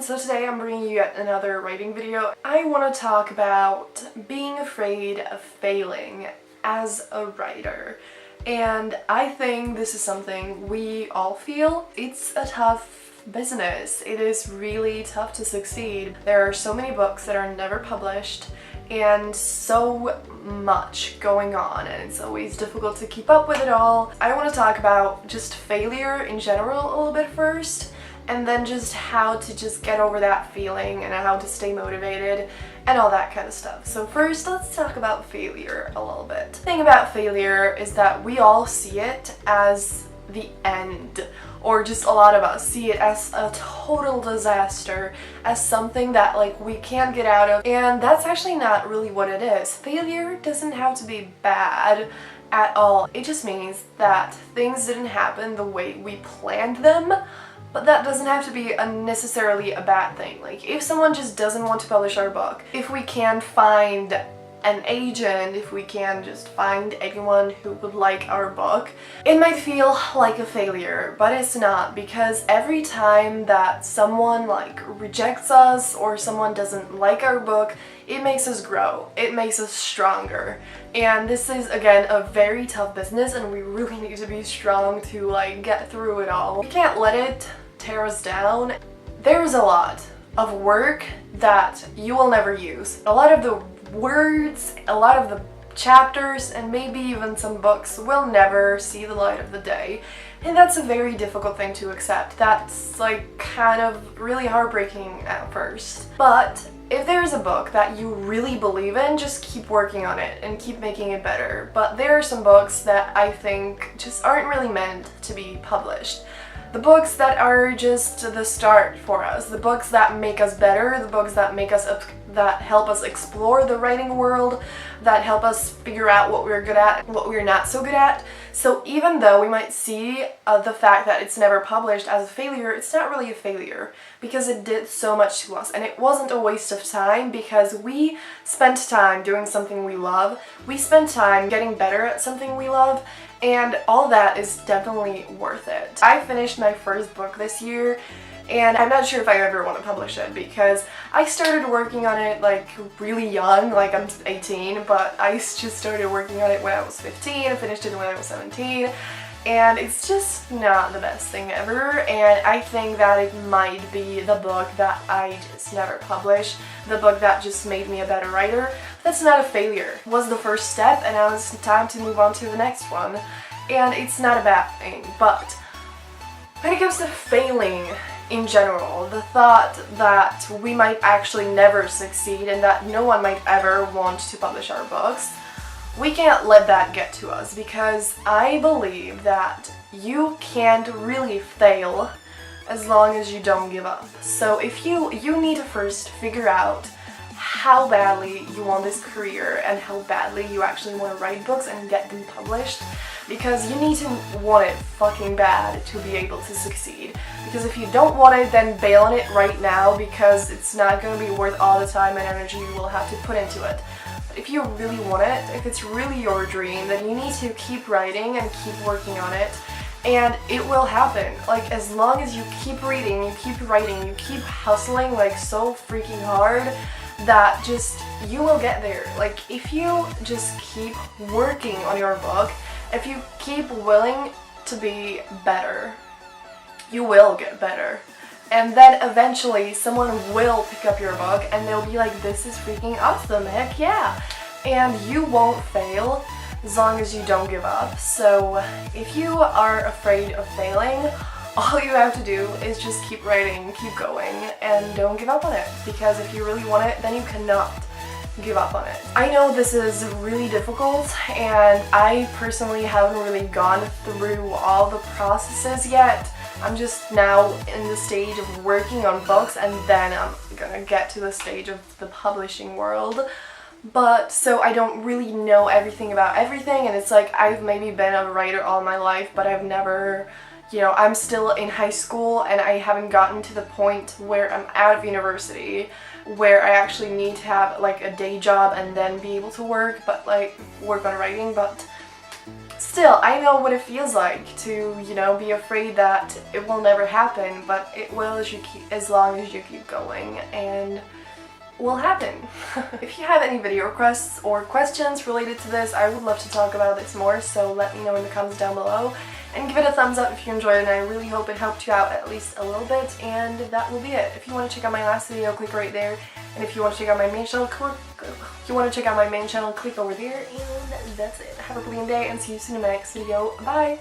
everyone, so today I'm bringing you yet another writing video. I want to talk about being afraid of failing as a writer. And I think this is something we all feel. It's a tough business. It is really tough to succeed. There are so many books that are never published and so much going on, and it's always difficult to keep up with it all. I want to talk about just failure in general a little bit first, and then just how to just get over that feeling and how to stay motivated and all that kind of stuff. So first, let's talk about failure a little bit. The thing about failure is that we all see it as the end, or just a lot of us see it as a total disaster, as something that we can't get out of, and that's actually not really what it is. Failure doesn't have to be bad at all. It just means that things didn't happen the way we planned them. But that doesn't have to be necessarily a bad thing. If someone just doesn't want to publish our book, if we can't find an agent, if we can't just find anyone who would like our book, it might feel like a failure, but it's not, because every time that someone rejects us or someone doesn't like our book, it makes us grow, it makes us stronger. And this is, again, a very tough business, and we really need to be strong to get through it all. We can't let it tear us down. There's a lot of work that you will never use. A lot of the words, a lot of the chapters, and maybe even some books will never see the light of the day. And that's a very difficult thing to accept. That's kind of really heartbreaking at first. But if there's a book that you really believe in, just keep working on it and keep making it better. But there are some books that I think just aren't really meant to be published. The books that are just the start for us, the books that make us better, the books that that help us explore the writing world, that help us figure out what we're good at and what we're not so good at. So even though we might see the fact that it's never published as a failure, it's not really a failure, because it did so much to us, and it wasn't a waste of time, because we spent time doing something we love, we spent time getting better at something we love, and all that is definitely worth it. I finished my first book this year, and I'm not sure if I ever want to publish it, because I started working on it really young, I'm 18, but I just started working on it when I was 15 and finished it when I was 17, and it's just not the best thing ever. And I think that it might be the book that I just never published, the book that just made me a better writer. That's not a failure. It was the first step, and now it's time to move on to the next one, and it's not a bad thing. But when it comes to failing in general, the thought that we might actually never succeed and that no one might ever want to publish our books, we can't let that get to us, because I believe that you can't really fail as long as you don't give up. So if you need to first figure out how badly you want this career and how badly you actually want to write books and get them published, because you need to want it fucking bad to be able to succeed. Because if you don't want it, then bail on it right now, because it's not going to be worth all the time and energy you will have to put into it. But if you really want it, if it's really your dream, then you need to keep writing and keep working on it, and it will happen. As long as you keep reading, you keep writing, you keep hustling so freaking hard, that you will get there. If you just keep working on your book, if you keep willing to be better, you will get better. And then eventually someone will pick up your book and they'll be like, this is freaking awesome, heck yeah. And you won't fail as long as you don't give up. So if you are afraid of failing, all you have to do is just keep writing, keep going, and don't give up on it. Because if you really want it, then you cannot give up on it. I know this is really difficult, and I personally haven't really gone through all the processes yet. I'm just now in the stage of working on books, and then I'm gonna get to the stage of the publishing world. But so I don't really know everything about everything, and it's I've maybe been a writer all my life, but I've never, I'm still in high school, and I haven't gotten to the point where I'm out of university, where I actually need to have a day job and then be able to work on writing. But still, I know what it feels like to, you know, be afraid that it will never happen, but it will as long as you keep going, and will happen. If you have any video requests or questions related to this, I would love to talk about this more, so let me know in the comments down below. And give it a thumbs up if you enjoyed it, and I really hope it helped you out at least a little bit, and that will be it. If you want to check out my last video, click right there, and if you want to check out my main channel, click over there, and that's it. Have a brilliant day, and see you soon in my next video. Bye!